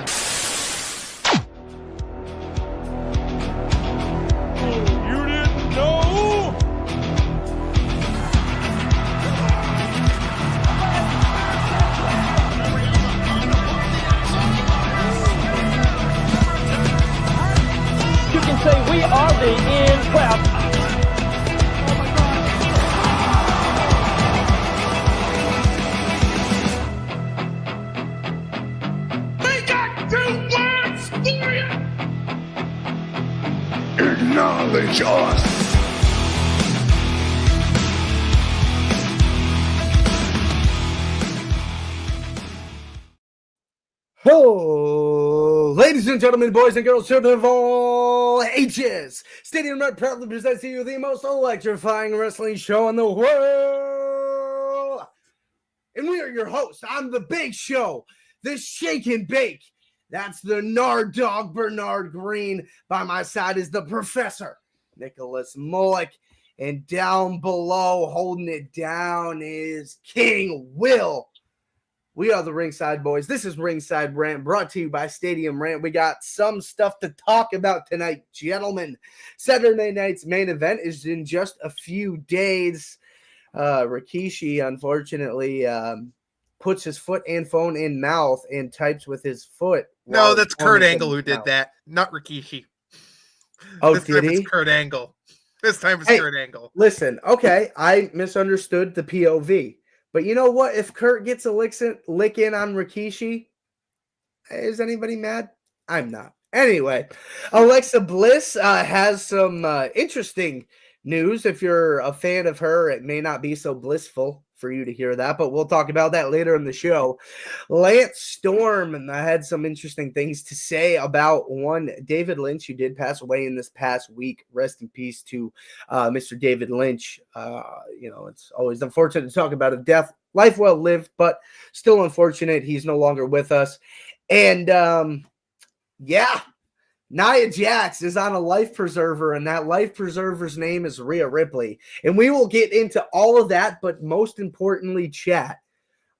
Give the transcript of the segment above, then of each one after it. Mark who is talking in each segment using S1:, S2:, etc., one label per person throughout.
S1: has.
S2: You didn't know?
S1: You can say we are the in crowd.
S3: Acknowledge us.
S4: Oh, ladies and gentlemen, boys and girls, children of all ages, Stadium Rant proudly presents to you the most electrifying wrestling show in the world. And we are your hosts on the Big Show, the Shake and Bake. That's the Nard Dog Bernard Green. By my side is the Professor, Nicholas Mullick. And down below, holding it down, is King Will. We are the Ringside Boys. This is Ringside Rant, brought to you by Stadium Rant. We got some stuff to talk about tonight, gentlemen. Saturday night's main event is in just a few days. Rikishi, unfortunately, puts his foot and phone in mouth and types with his foot.
S5: No, that's Kurt Angle who did that, not Rikishi.
S4: Oh,
S5: this
S4: did
S5: time
S4: he?
S5: It's Kurt Angle. This time it's Kurt Angle.
S4: Listen, okay, I misunderstood the POV. But you know what? If Kurt gets a lick in on Rikishi, is anybody mad? I'm not. Anyway, Alexa Bliss has some interesting news. If you're a fan of her, it may not be so blissful for you to hear that, but we'll talk about that later in the show. Lance Storm had some interesting things to say about one David Lynch, who did pass away in this past week. Rest in peace to Mr. David Lynch. It's always unfortunate to talk about a death. Life well lived, but still unfortunate. He's no longer with us. And Nia Jax is on a life preserver, and that life preserver's name is Rhea Ripley. And we will get into all of that, but most importantly, chat.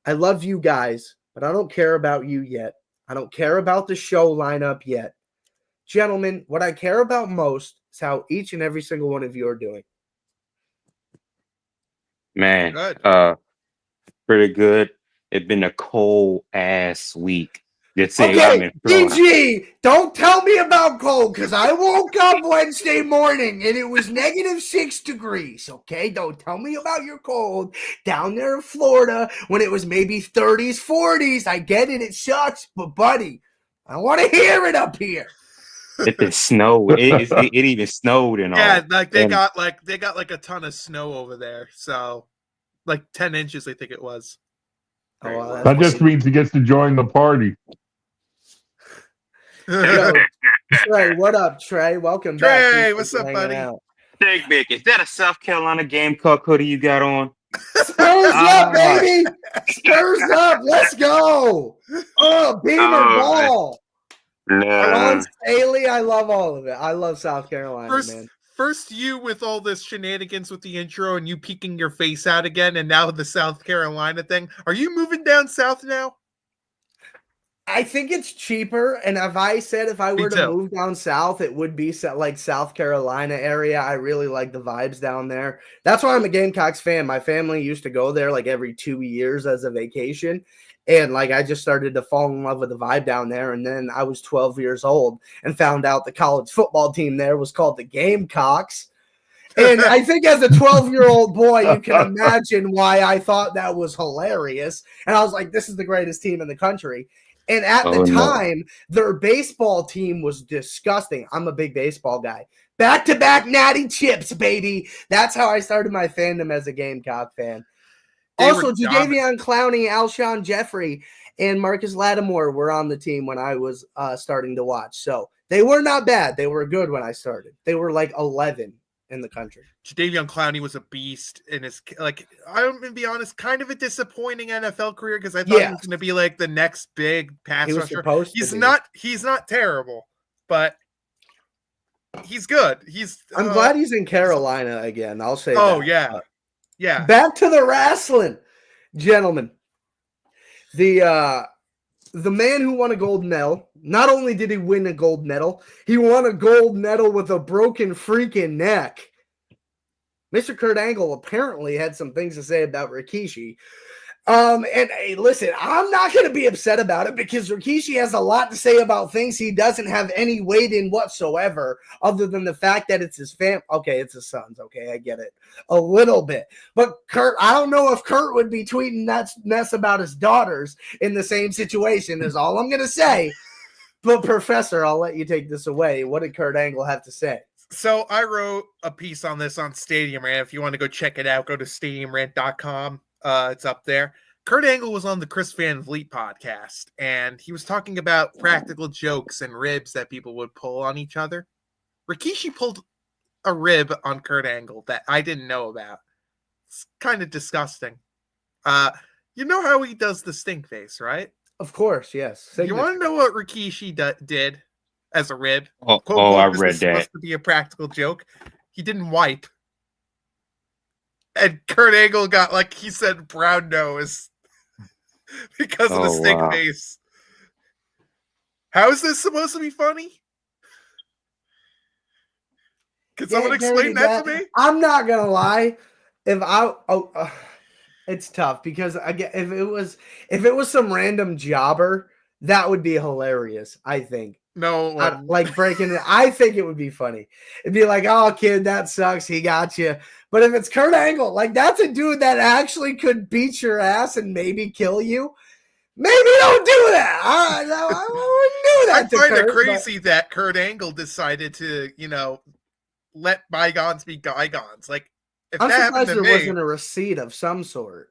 S4: I love you guys, but I don't care about you yet. I don't care about the show lineup yet. Gentlemen, what I care about most is how each and every single one of you are doing.
S6: Man,
S5: Good.
S6: pretty good. It's been a cold ass week.
S4: Okay, DG, don't tell me about cold, because I woke up Wednesday morning and it was -6 degrees, okay? Don't tell me about your cold down there in Florida when it was maybe 30s, 40s. I get it, it sucks, but buddy, I want to hear it up here.
S6: It been snow. It even snowed and all.
S5: Yeah, they got a ton of snow over there. So like 10 inches, I think it was.
S4: Oh, well,
S3: That just means he gets to join the party.
S4: Yo, Trey, what up, Trey? Welcome back.
S5: Trey, what's up, buddy?
S6: Big Big, is that a South Carolina Gamecock hoodie you got on?
S4: Spurs up, baby! Spurs up! Let's go! Oh, Beamer ball!
S6: No.
S4: Haley, I love all of it. I love South Carolina, man.
S5: First you with all this shenanigans with the intro and you peeking your face out again, and now the South Carolina thing. Are you moving down south now?
S4: I think it's cheaper, and if I were to move down south, it would be like South Carolina area. I really like the vibes down there. That's why I'm a Gamecocks fan. My family used to go there like every 2 years as a vacation, and like I just started to fall in love with the vibe down there. And then I was 12 years old and found out the college football team there was called the Gamecocks. And I think as a 12-year-old boy, you can imagine why I thought that was hilarious. And I was like, this is the greatest team in the country. And at the time, their baseball team was disgusting. I'm a big baseball guy. Back-to-back natty chips, baby. That's how I started my fandom as a Gamecock fan. Also, Jadeveon Clowney, Alshon Jeffrey, and Marcus Lattimore were on the team when I was starting to watch. So they were not bad. They were good when I started. They were like 11 in the country.
S5: Jadeveon Clowney was a beast in his, like, I'm going to be honest, kind of a disappointing NFL career because I thought he was going to be like the next big pass rusher. He's not terrible, but he's good.
S4: I'm glad he's in Carolina again. I'll say
S5: that. Yeah.
S4: Back to the wrestling, gentlemen. The the man who won a gold medal. Not only did he win a gold medal, he won a gold medal with a broken freaking neck. Mr. Kurt Angle apparently had some things to say about Rikishi. And hey, listen, I'm not going to be upset about it because Rikishi has a lot to say about things he doesn't have any weight in whatsoever, other than the fact that it's his fam. Okay, it's his sons. Okay, I get it a little bit. But Kurt, I don't know if Kurt would be tweeting that mess about his daughters in the same situation, is all I'm going to say. But Professor, I'll let you take this away. What did Kurt Angle have to say?
S5: So I wrote a piece on this on Stadium Rant. If you want to go check it out, go to stadiumrant.com. It's up there. Kurt Angle was on the Chris Van Vliet podcast, and he was talking about practical jokes and ribs that people would pull on each other. Rikishi pulled a rib on Kurt Angle that I didn't know about. It's kind of disgusting. You know how he does the stink face, right?
S4: Of course, yes.
S5: You want to know what Rikishi did as a rib?
S6: I read that.
S5: Supposed to be a practical joke. He didn't wipe. And Kurt Angle got, like he said, brown nose because of the stink face. How is this supposed to be funny? Can someone explain that to me?
S4: I'm not gonna lie. It's tough because again, if it was some random jobber, that would be hilarious. I think.
S5: No,
S4: like breaking it. I think it would be funny. It'd be like, "Oh, kid, that sucks. He got you." But if it's Kurt Angle, like that's a dude that actually could beat your ass and maybe kill you. Maybe don't do that. I wouldn't do that.
S5: I find it crazy that Kurt Angle decided to, let bygones be bygones. Like, if
S4: I'm
S5: that happened
S4: surprised
S5: to
S4: there
S5: me,
S4: wasn't a receipt of some sort.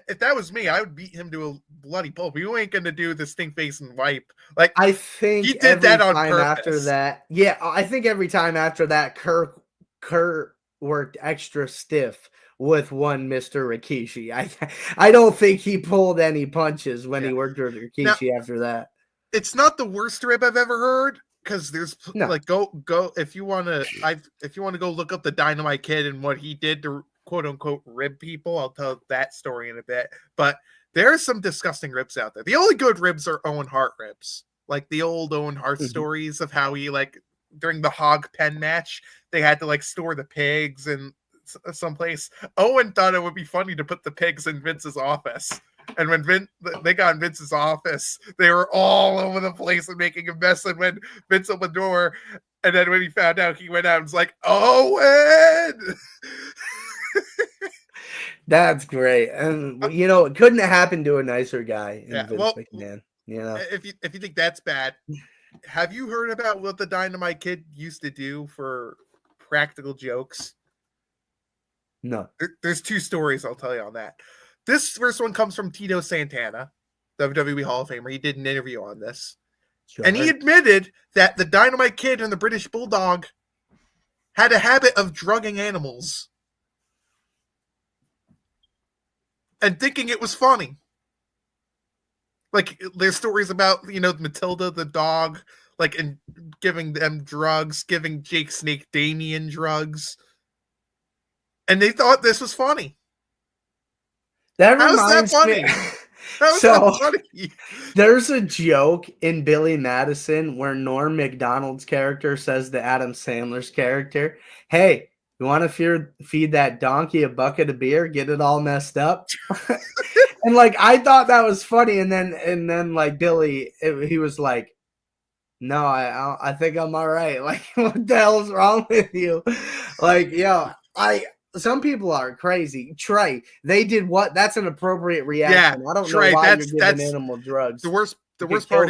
S5: If that was me, I would beat him to a bloody pulp. You ain't gonna do the stink face and wipe. Like,
S4: I think
S5: he did that on purpose.
S4: After that, yeah, I think every time after that, Kurt worked extra stiff with one Mr. Rikishi. I don't think he pulled any punches when he worked with Rikishi after that.
S5: It's not the worst rib I've ever heard. Because there's like go if you want to go look up the Dynamite Kid and what he did to quote unquote rib people, I'll tell that story in a bit. But there are some disgusting ribs out there. The only good ribs are Owen Hart ribs, like the old Owen Hart stories of how he during the hog pen match they had to store the pigs in someplace. Owen thought it would be funny to put the pigs in Vince's office. And when they got in Vince's office, they were all over the place and making a mess. And when Vince opened the door, and then when he found out, he went out and was like, "Owen!"
S4: That's great. And, it couldn't have happened to a nicer guy in Vince McMahon.
S5: If you think that's bad, have you heard about what the Dynamite Kid used to do for practical jokes?
S4: No.
S5: There's two stories I'll tell you on that. This first one comes from Tito Santana, WWE Hall of Famer. He did an interview on this. Sure. And he admitted that the Dynamite Kid and the British Bulldog had a habit of drugging animals and thinking it was funny. Like, there's stories about, Matilda the dog, and giving them drugs, giving Jake Snake Damien drugs. And they thought this was funny.
S4: That reminds me. So there's a joke in Billy Madison where Norm Macdonald's character says to Adam Sandler's character, "Hey, you want to feed that donkey a bucket of beer? Get it all messed up." And I thought that was funny, and then Billy, he was like, "No, I think I'm all right." What the hell's wrong with you? Some people are crazy. Trey, they did what? That's an appropriate reaction.
S5: Yeah,
S4: I don't know why you're giving animal drugs.
S5: The worst part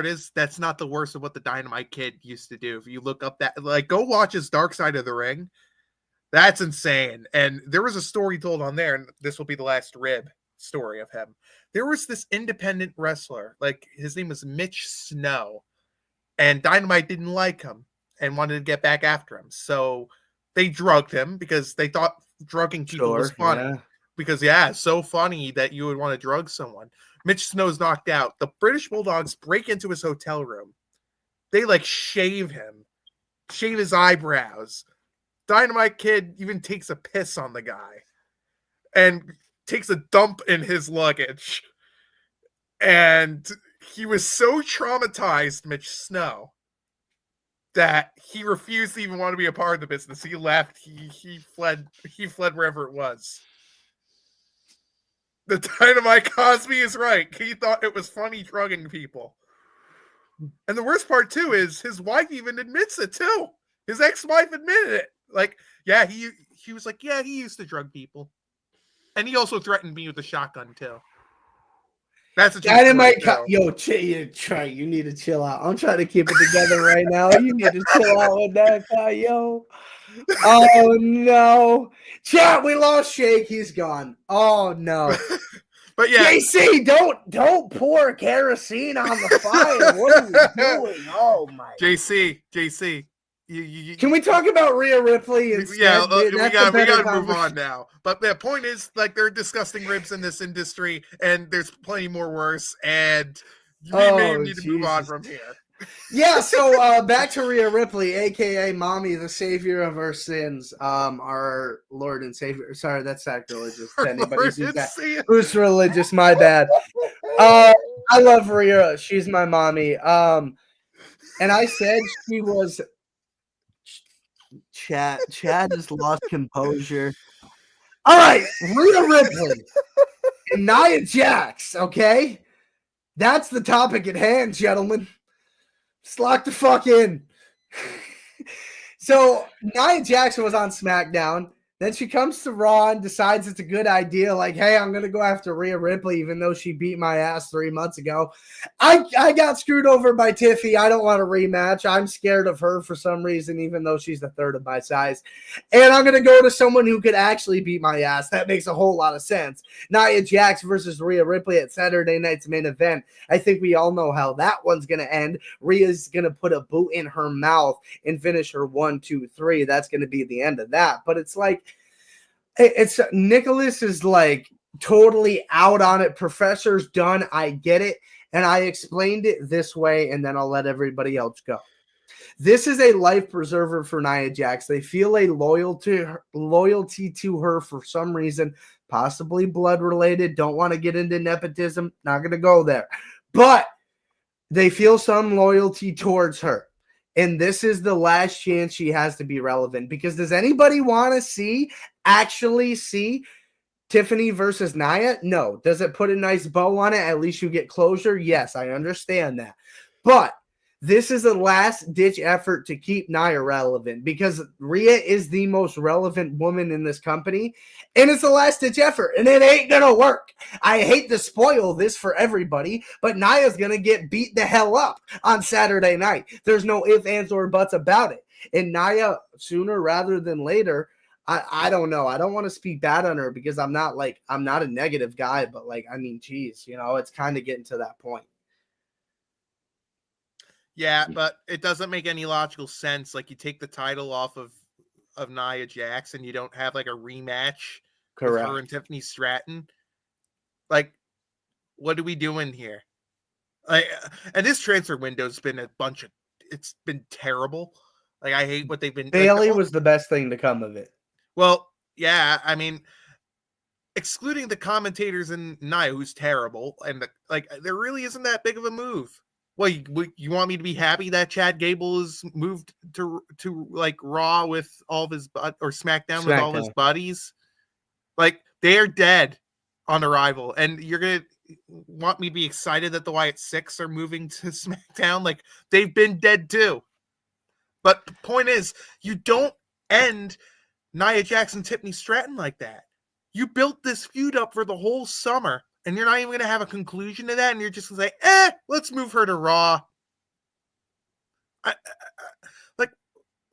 S5: is that's not the worst of what the Dynamite Kid used to do. If you look up that, go watch his Dark Side of the Ring. That's insane. And there was a story told on there, and this will be the last rib story of him. There was this independent wrestler, his name was Mitch Snow, and Dynamite didn't like him and wanted to get back after him. So they drugged him because they thought drugging people was funny. Yeah. Because, it's so funny that you would want to drug someone. Mitch Snow's knocked out. The British Bulldogs break into his hotel room. They, shave him. Shave his eyebrows. Dynamite Kid even takes a piss on the guy. And takes a dump in his luggage. And he was so traumatized, Mitch Snow, that he refused to even want to be a part of the business. He left. He fled wherever it was. The Dynamite Cosby is right. He thought it was funny drugging people. And the worst part, too, is his wife even admits it, too. His ex-wife admitted it. Like, yeah, he was like, yeah, he used to drug people. And he also threatened me with a shotgun, too. That's a
S4: Dynamite. Yo, you need to chill out. I'm trying to keep it together right now. You need to chill out with that guy, yo. Oh no, chat. We lost Shake. He's gone. Oh no.
S5: But yeah,
S4: JC, don't pour kerosene on the fire. What are you doing? Oh my.
S5: JC.
S4: Can we talk about Rhea Ripley instead?
S5: Yeah, we got to move on now. But the point is, like, they're disgusting ribs in this industry, and there's plenty more worse. And we may need to move on from here.
S4: Yeah, so back to Rhea Ripley, aka Mommy, the savior of our sins, our Lord and Savior. Sorry, that's sacrilegious. Who's religious? My bad. I love Rhea. She's my mommy. And I said she was. Chad has lost composure. All right, Rhea Ripley and Nia Jax. Okay, that's the topic at hand, gentlemen. Just lock the fuck in. So Nia Jax was on SmackDown. Then she comes to Raw and decides it's a good idea. Like, hey, I'm going to go after Rhea Ripley, even though she beat my ass 3 months ago. I got screwed over by Tiffy. I don't want a rematch. I'm scared of her for some reason, even though she's a third of my size. And I'm going to go to someone who could actually beat my ass. That makes a whole lot of sense. Nia Jax versus Rhea Ripley at Saturday night's main event. I think we all know how that one's going to end. Rhea's going to put a boot in her mouth and finish her 1, 2, 3. That's going to be the end of that. But it's like, it's Nicholas is like totally out on it. Professor's done. I get it. And I explained it this way, and then I'll let everybody else go. This is a life preserver for Nia Jax. They feel a loyalty to her for some reason, possibly blood related. Don't want to get into nepotism. Not going to go there. But they feel some loyalty towards her. And this is the last chance she has to be relevant. Because does anybody want to actually see Tiffany versus Nia? No. Does it put a nice bow on it? At least you get closure? Yes, I understand that. But this is a last-ditch effort to keep Nia relevant because Rhea is the most relevant woman in this company, and it's a last-ditch effort, and it ain't going to work. I hate to spoil this for everybody, but Nia's going to get beat the hell up on Saturday night. There's no ifs, ands, or buts about it. And Nia, sooner rather than later, I don't know. I don't want to speak bad on her because I'm not a negative guy, but geez, it's kind of getting to that point.
S5: Yeah, but it doesn't make any logical sense. Like, you take the title off of Nia Jax and you don't have like a rematch with her and Tiffany Stratton. Like, what are we doing here? Like, and this transfer window's been it's been terrible. Like, I hate what they've been.
S4: Bailey was the best thing to come of it.
S5: Well, yeah, I mean, excluding the commentators and Nia, who's terrible, and there really isn't that big of a move. Well, you want me to be happy that Chad Gable is moved to like Raw with all of his or SmackDown with all his buddies? Like, they are dead on arrival, and you're gonna want me to be excited that the Wyatt Six are moving to SmackDown? Like, they've been dead too. But the point is, you don't end Nia Jax and Tiffany Stratton like that. You built this feud up for the whole summer. And you're not even going to have a conclusion to that. And you're just going to say, let's move her to Raw.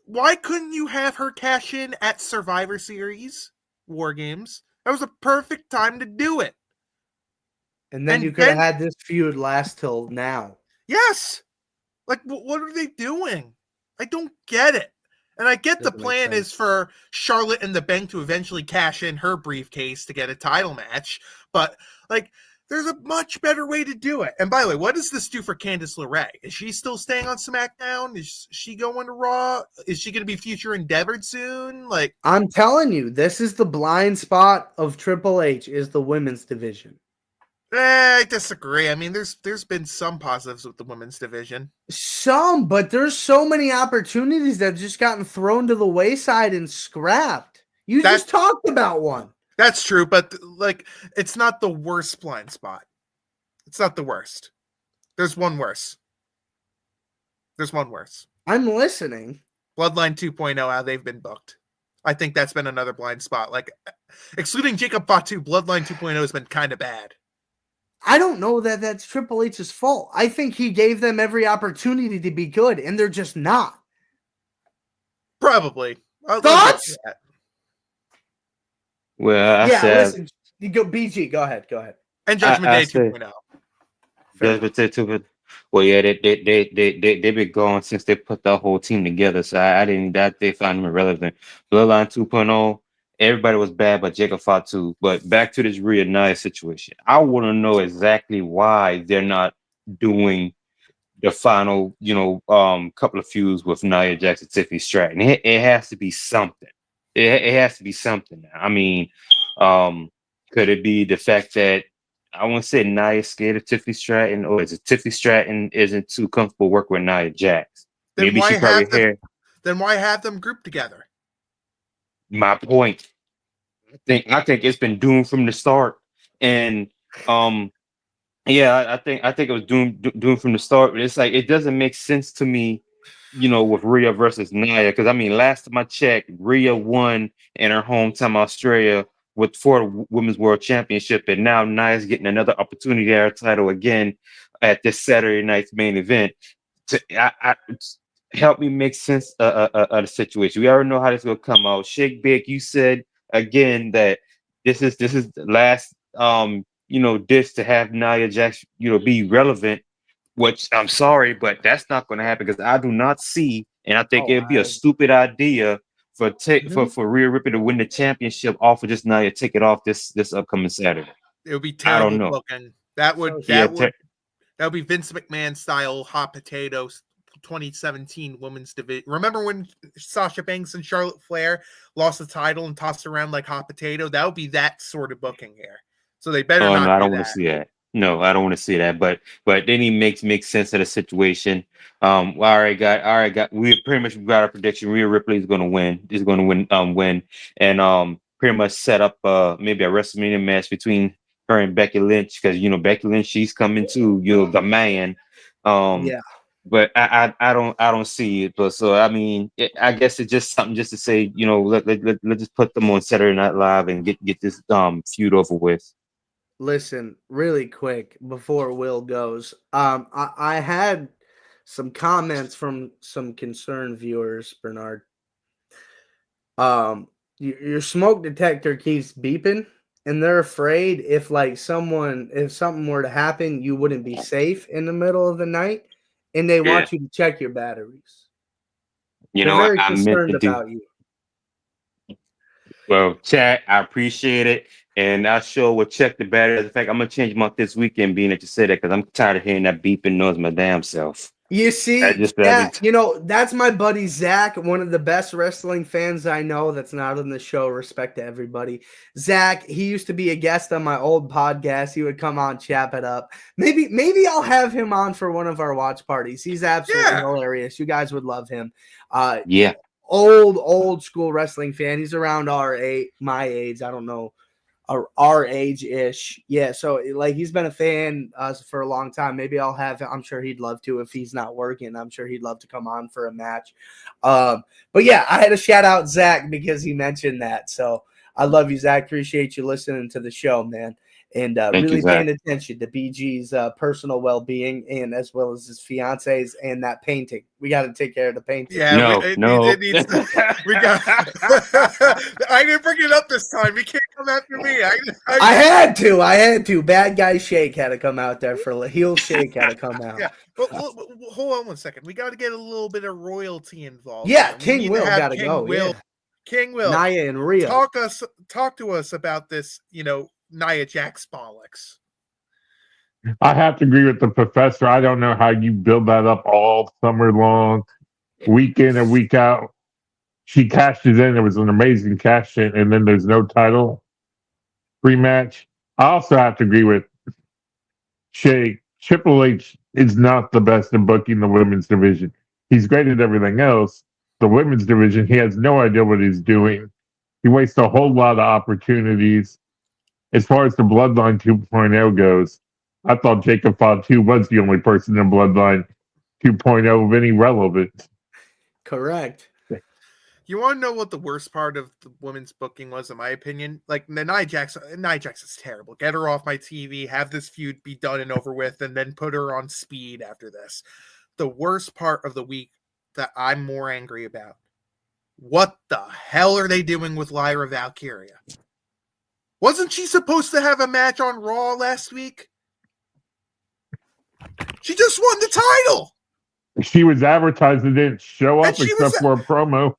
S5: Why couldn't you have her cash in at Survivor Series War Games? That was a perfect time to do it.
S4: And then you could have had this feud last till now.
S5: Yes. Like, what are they doing? I don't get it. And I get the plan is for Charlotte and the Bank to eventually cash in her briefcase to get a title match. But, there's a much better way to do it. And by the way, what does this do for Candice LeRae? Is she still staying on SmackDown? Is she going to Raw? Is she going to be future endeavored soon?
S4: I'm telling you, this is the blind spot of Triple H, is the women's division.
S5: I disagree. I mean, there's been some positives with the women's division.
S4: Some, but there's so many opportunities that have just gotten thrown to the wayside and scrapped. You just talked about one.
S5: That's true, but like, it's not the worst blind spot. It's not the worst. There's one worse.
S4: I'm listening.
S5: Bloodline 2.0, how they've been booked. I think that's been another blind spot. Like, excluding Jacob Fatu, Bloodline 2.0 has been kind of bad.
S4: I don't know that that's Triple H's fault. I think he gave them every opportunity to be good, and they're just not.
S5: Probably.
S4: Thoughts?
S6: Well,
S4: listen. You go, BG. Go ahead.
S5: And Judgment Day 2.0.
S6: Judgment Day 2.0. Well, yeah, they've been gone since they put the whole team together. So I they found them irrelevant. Bloodline 2.0. Everybody was bad but Jacob Fatu. But back to this Rhea Nia situation. I want to know exactly why they're not doing the final, couple of feuds with Nia Jax and Tiffany Stratton. It has to be something. It has to be something. I mean, could it be the fact that I won't say Nia scared of Tiffany Stratton, or is it Tiffany Stratton isn't too comfortable working with Nia Jax?
S5: Maybe she probably here. Then why have them grouped together?
S6: My point. I think it's been doomed from the start, and I think it was doomed from the start. But it's like it doesn't make sense to me, with Rhea versus Nia, because I mean, last time I checked, Rhea won in her hometown Australia for the Women's World Championship, and now Nia's getting another opportunity at her title again at this Saturday night's main event. Help me make sense of the situation. We already know how this will come out. Shake Big, you said again that this is the last dish to have Nia Jax be relevant. Which I'm sorry, but that's not going to happen because I do not see, and I think it'd be a stupid idea for Rhea Ripley to win the championship off of just Nia take it off this upcoming Saturday.
S5: It would be terrible. I don't know. Looking. That would be Vince McMahon style hot potatoes. 2017 women's division. Remember when Sasha Banks and Charlotte Flair lost the title and tossed around like hot potato? That would be that sort of booking here. So they better not.
S6: No, I don't want to see that. No, I don't want to see that. But then he makes sense of the situation. All right, we pretty much got our prediction. Rhea Ripley is going to win. Is going to win, and pretty much set up maybe a WrestleMania match between her and Becky Lynch, because Becky Lynch, she's coming too. The man. But I don't see it. But so I mean, I guess it's just something just to say, let's just put them on Saturday Night Live and get this feud over with.
S4: Listen, really quick before Will goes, I had some comments from some concerned viewers, Bernard. Your smoke detector keeps beeping, and they're afraid if something were to happen, you wouldn't be safe in the middle of the night. And they want you to check your batteries. They're very concerned about you.
S6: Well, chat, I appreciate it. And I sure will check the batteries. In fact, I'm going to change them up this weekend, being that you said that, because I'm tired of hearing that beeping noise my damn self.
S4: You see, that's my buddy Zach, one of the best wrestling fans I know that's not on the show. Respect to everybody. Zach, he used to be a guest on my old podcast. He would come on, chap it up. Maybe I'll have him on for one of our watch parties. He's absolutely hilarious. You guys would love him. Old school wrestling fan. He's around my age. I don't know. Our age-ish. Yeah, so he's been a fan for a long time. Maybe I'll have him. I'm sure he'd love to if he's not working. I'm sure he'd love to come on for a match. But yeah, I had to shout out Zach because he mentioned that. So I love you, Zach. Appreciate you listening to the show, man. And really paying attention to BG's personal well-being, and as well as his fiance's and that painting. We got to take care of the painting.
S5: Yeah, it needs to. I didn't bring it up this time. You can't come after me.
S4: I had to. Bad guy Shake had to come out there for heel Shake had to come out.
S5: Yeah, but hold on one second. We got to get a little bit of royalty involved.
S4: Yeah, King Will got to go.
S5: King Will,
S4: Nia and Rhea.
S5: Talk to us about this. Nia Jax bollocks.
S3: I have to agree with the professor. I don't know how you build that up all summer long, week in and week out. She cashed it in. It was an amazing cash in, and then there's no title rematch. I also have to agree with Shay, Triple H is not the best in booking the women's division. He's great at everything else. The women's division, he has no idea what he's doing. He wastes a whole lot of opportunities. As far as the Bloodline 2.0 goes, I thought Jacob Fatu was the only person in Bloodline 2.0 of any relevance.
S4: Correct.
S5: You want to know what the worst part of the women's booking was, in my opinion? Like, Nia Jax is terrible. Get her off my TV, have this feud be done and over with, and then put her on speed after this. The worst part of the week that I'm more angry about, what the hell are they doing with Lyra Valkyria? Wasn't she supposed to have a match on Raw last week? She just won the title!
S3: She was advertised and didn't show up except for a promo.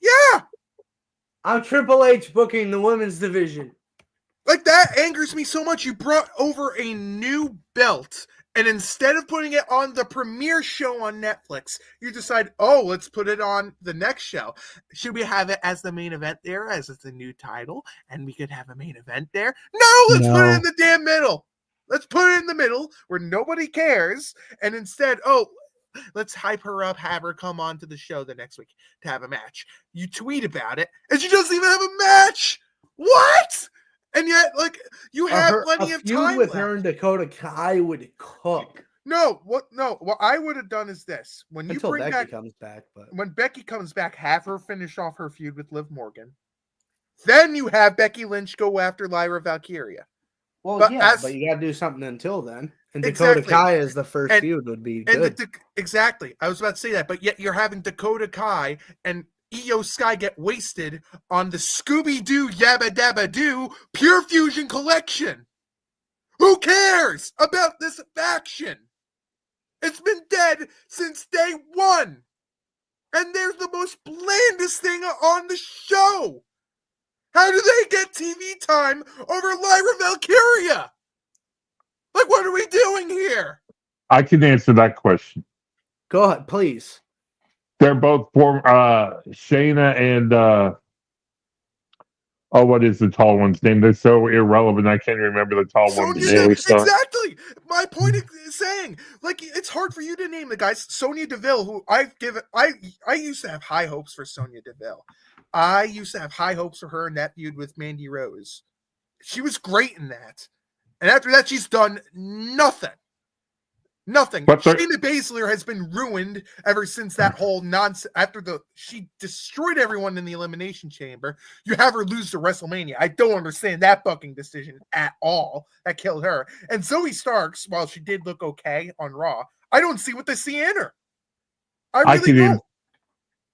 S5: Yeah.
S4: I'm Triple H booking the women's division.
S5: Like, that angers me so much. You brought over a new belt, and instead of putting it on the premiere show on Netflix, you decide, oh, let's put it on the next show. Should we have it as the main event there, as it's a new title, and we could have a main event there? No, let's put it in the damn middle. Let's put it in the middle where nobody cares, and instead, let's hype her up, have her come on to the show the next week to have a match. You tweet about it, and she doesn't even have a match. What? And yet, like, you have plenty of time
S4: with
S5: left.
S4: her and Dakota Kai would cook.
S5: No, what I would have done is this. When you
S4: Until
S5: bring
S4: Becky comes back, but
S5: when Becky comes back, have her finish off her feud with Liv Morgan. Then you have Becky Lynch go after Lyra Valkyria.
S4: Well, but you got to do something until then. And Dakota Kai is the first feud would be good.
S5: Exactly. I was about to say that, but yet you're having Dakota Kai and Io Sky get wasted on the Scooby-Doo Yabba Dabba Doo Pure Fusion Collection. Who cares about this faction? It's been dead since day one. And they're the most blandest thing on the show. How do they get TV time over Lyra Valkyria? Like, what are we doing here?
S3: I can answer that question.
S4: Go ahead, please.
S3: They're both Shayna and what is the tall one's name? They're so irrelevant. I can't remember the tall one's name.
S5: Exactly. My point is saying, like, it's hard for you to name the guys. Sonya Deville, who I used to have high hopes for Sonya Deville. I used to have high hopes for her in that feud with Mandy Rose. She was great in that. And after that, she's done nothing. Nothing. But Shayna Baszler has been ruined ever since that whole nonsense. She destroyed everyone in the Elimination Chamber. You have her lose to WrestleMania. I don't understand that fucking decision at all. That killed her. And Zoe Starks, while she did look okay on Raw, I don't see what they see in her. I really don't.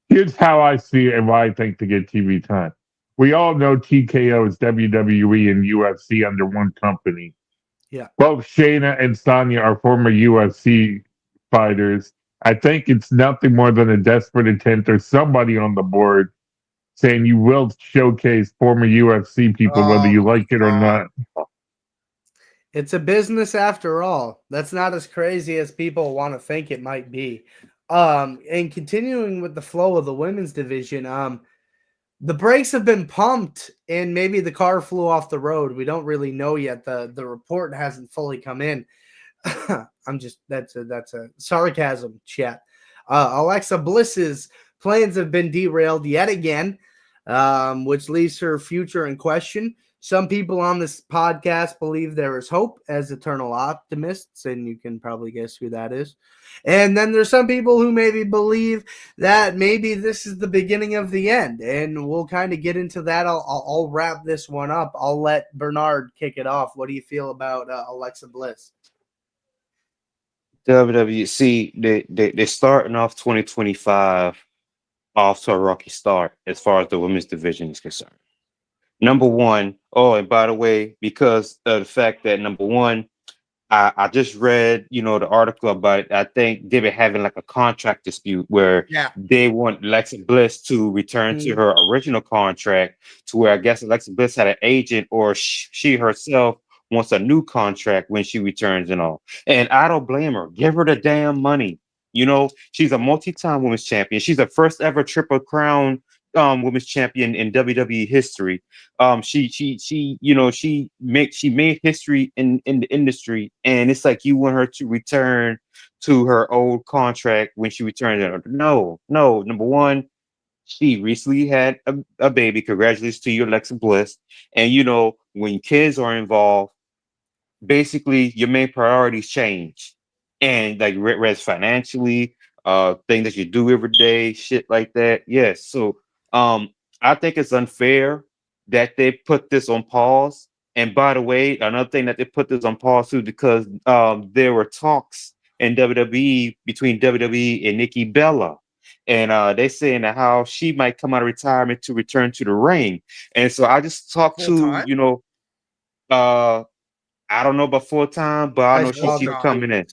S3: Here's how I see it and why I think to get TV time. We all know TKO is WWE and UFC under one company.
S4: Yeah.
S3: Both Shayna and Sonya are former UFC fighters. I think it's nothing more than a desperate attempt or somebody on the board saying you will showcase former UFC people whether you like it or not.
S4: It's a business after all. That's not as crazy as people want to think it might be. And continuing with the flow of the women's division, the brakes have been pumped and maybe the car flew off the road. We don't really know yet. The report hasn't fully come in. That's a sarcasm, chat. Alexa Bliss's plans have been derailed yet again, which leaves her future in question. Some people on this podcast believe there is hope as eternal optimists, and you can probably guess who that is. And then there's some people who maybe believe that maybe this is the beginning of the end, and we'll kind of get into that. I'll wrap this one up. I'll let Bernard kick it off. What do you feel about Alexa Bliss?
S6: WWC, they're starting off 2025 off to a rocky start as far as the women's division is concerned. Number one, and by the way, because of the fact that number one, I just read, the article about it. I think they've been having like a contract dispute where they want Alexa Bliss to return to her original contract, to where I guess Alexa Bliss had an agent or she herself wants a new contract when she returns and all. And I don't blame her. Give her the damn money. She's a multi-time women's champion. She's the first ever Triple Crown women's champion in WWE history. She made history in the industry, and it's like you want her to return to her old contract when she returned. No. Number one, she recently had a baby. Congratulations to you, Alexa Bliss. And when kids are involved, basically your main priorities change, and like res financially, things that you do every day, shit like that. Yes. So I think it's unfair that they put this on pause. And by the way, another thing that they put this on pause too, because there were talks in WWE between WWE and Nikki Bella. And they saying that how she might come out of retirement to return to the ring. And so I just talked to, uh I don't know about full time, but I know she's coming in.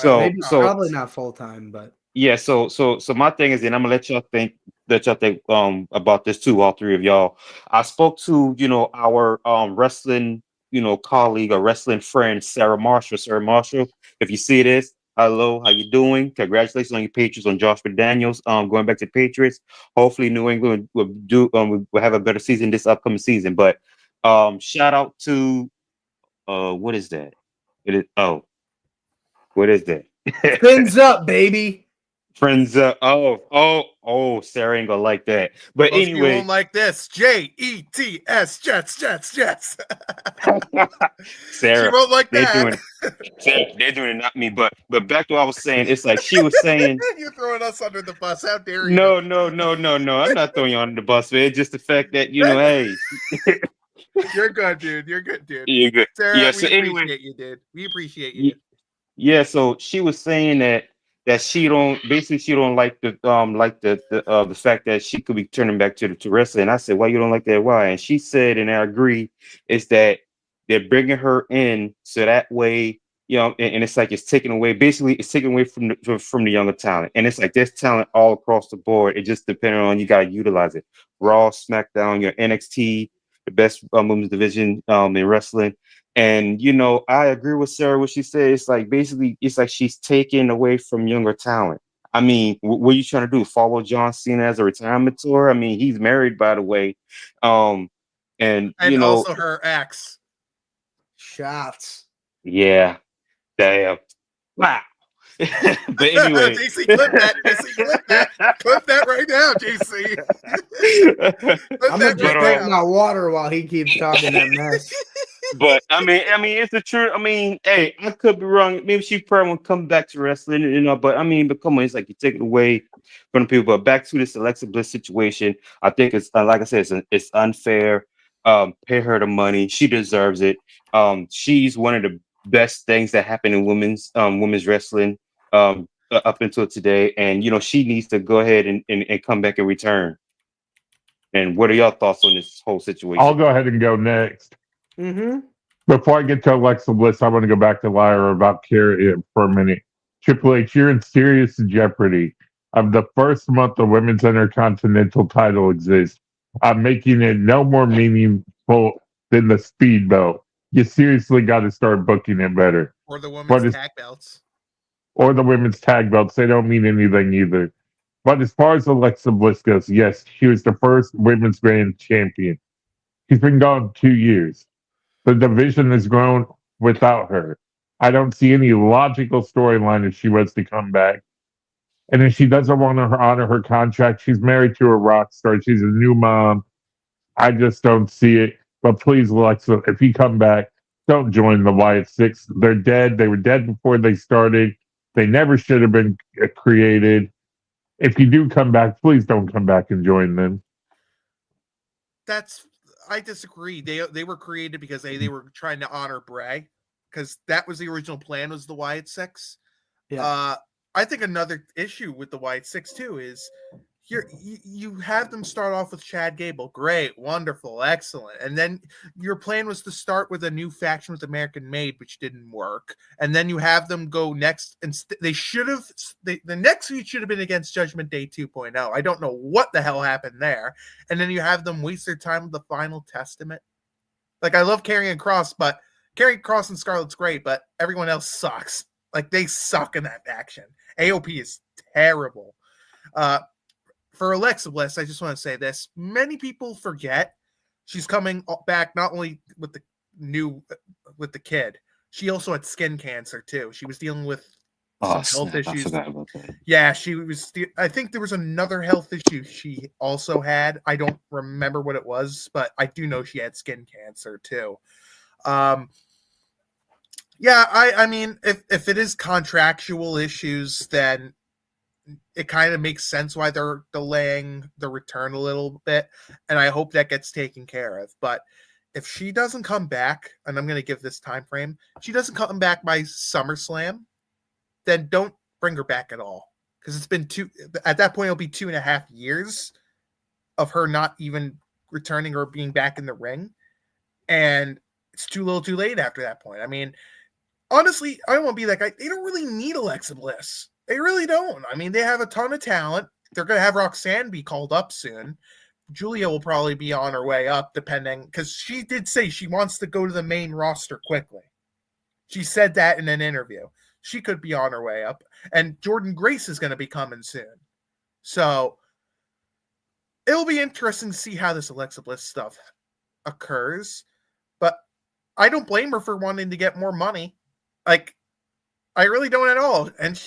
S4: Maybe probably not full time, but
S6: yeah. So my thing is, and I'm gonna let y'all think about this too, all three of y'all. I spoke to our wrestling colleague or wrestling friend Sarah Marshall. Sarah Marshall, if you see this, hello, how you doing? Congratulations on your Patriots, on Josh McDaniels. Going back to the Patriots. Hopefully, New England will will have a better season this upcoming season. But shout out to what is that? It is what is that?
S4: Fins up, baby.
S6: Friends up. Oh, Sarah ain't gonna like that. But
S5: most
S6: anyway,
S5: you won't like this. JETS, Jets.
S6: Sarah,
S5: she won't like that.
S6: They're doing it, not me. But back to what I was saying, it's like she was saying.
S5: You're throwing us under the bus. How dare you?
S6: No. I'm not throwing you under the bus, man. Just the fact that hey.
S5: You're good, dude. You're good.
S6: You're good.
S5: Sarah,
S6: Yeah.
S5: we
S6: So anyway,
S5: appreciate you, dude. We appreciate you.
S6: Yeah. So she was saying that she don't like the fact that she could be turning back to wrestling. And I said, why you don't like that? Why? And she said, and I agree, is that they're bringing her in so that way, and it's like it's taken away. Basically, it's taken away from the younger talent, and it's like there's talent all across the board. It just depends on you got to utilize it. Raw, SmackDown, your NXT, the best women's division in wrestling. And I agree with Sarah what she said. It's like basically it's like she's taking away from younger talent. I mean, what are you trying to do? Follow John Cena as a retirement tour? I mean, he's married, by the way. And
S5: also her ex.
S4: Shots.
S6: Yeah. Damn. Wow. But anyway,
S5: JC, clip that. Clip that right now, JC.
S4: I'm gonna just drink my water while he keeps talking that mess.
S6: But I mean, it's the truth. I mean, hey, I could be wrong. Maybe she probably won't come back to wrestling, But but come on, it's like you take it away from the people. But back to this Alexa Bliss situation, I think it's like I said, it's unfair. Pay her the money; she deserves it. She's one of the best things that happened in women's wrestling up until today, and she needs to go ahead and come back and return. And what are your thoughts on this whole situation?
S3: I'll go ahead and go next.
S4: Mm-hmm.
S3: Before I get to Alexa Bliss, I want to go back to Lyra about Carrie for a minute. Triple H, you're in serious jeopardy of the first month the Women's Intercontinental title exists. I'm making it no more meaningful than the speedboat. You seriously got to start booking it better.
S5: Or the women's tag belts.
S3: Or the women's tag belts. They don't mean anything either. But as far as Alexa Bliss goes, yes, she was the first women's grand champion. She's been gone 2 years. The division has grown without her. I don't see any logical storyline if she was to come back. And if she doesn't want to honor her contract, she's married to a rock star. She's a new mom. I just don't see it. But please, Alexa, if you come back, don't join the Wyatt Six. They're dead. They were dead before they started. They never should have been created. If you do come back, please don't come back and join them.
S5: I disagree. They were created because they were trying to honor Bray, because that was the original plan, was the Wyatt Six. Yeah. I think another issue with the Wyatt Six too is you have them start off with Chad Gable. Great, wonderful, excellent. And then your plan was to start with a new faction with American Made, which didn't work. And then you have them go next, and the next feud should have been against Judgment Day 2.0. I don't know what the hell happened there. And then you have them waste their time with the Final Testament. Like, I love Karrion Kross, but Karrion Kross and Scarlett's great, but everyone else sucks. Like, they suck in that faction. AOP is terrible. for Alexa Bliss, I just want to say this. Many people forget she's coming back not only with the kid, she also had skin cancer too. She was dealing with some health issues.
S6: I forgot about that.
S5: Yeah, she was. I think there was another health issue she also had. I don't remember what it was, but I do know she had skin cancer too. Yeah, I mean, if it is contractual issues, then it kind of makes sense why they're delaying the return a little bit, and I hope that gets taken care of. But if she doesn't come back, and I'm going to give this time frame, if she doesn't come back by SummerSlam, then don't bring her back at all, because it's been at that point it'll be 2.5 years of her not even returning or being back in the ring, and it's too little too late after that point. I mean, honestly, I don't want to be that guy. They don't really need Alexa Bliss. They really don't. I mean, they have a ton of talent. They're going to have Roxanne be called up soon. Julia will probably be on her way up, depending, because she did say she wants to go to the main roster quickly. She said that in an interview. She could be on her way up. And Jordynne Grace is going to be coming soon. So it'll be interesting to see how this Alexa Bliss stuff occurs. But I don't blame her for wanting to get more money. Like, I really don't at all. And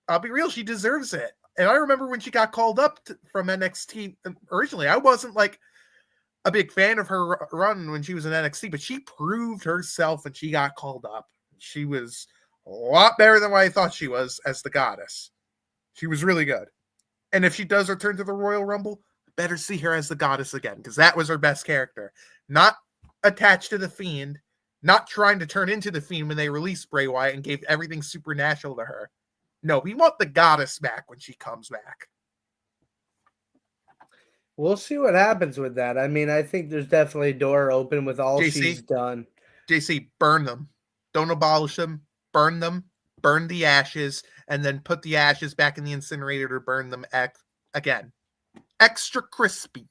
S5: I'll be real, she deserves it. And I remember when she got called up from NXT originally, I wasn't like a big fan of her run when she was in NXT, but she proved herself when she got called up. She was a lot better than what I thought she was as the goddess. She was really good. And if she does return to the Royal Rumble, better see her as the goddess again, because that was her best character. Not attached to the Fiend, not trying to turn into the Fiend when they released Bray Wyatt and gave everything supernatural to her. No, we want the goddess back when she comes back.
S4: We'll see what happens with that. I mean, I think there's definitely a door open with all she's done.
S5: JC, burn them. Don't abolish them. Burn them. Burn the ashes, and then put the ashes back in the incinerator to burn them again. Extra crispy.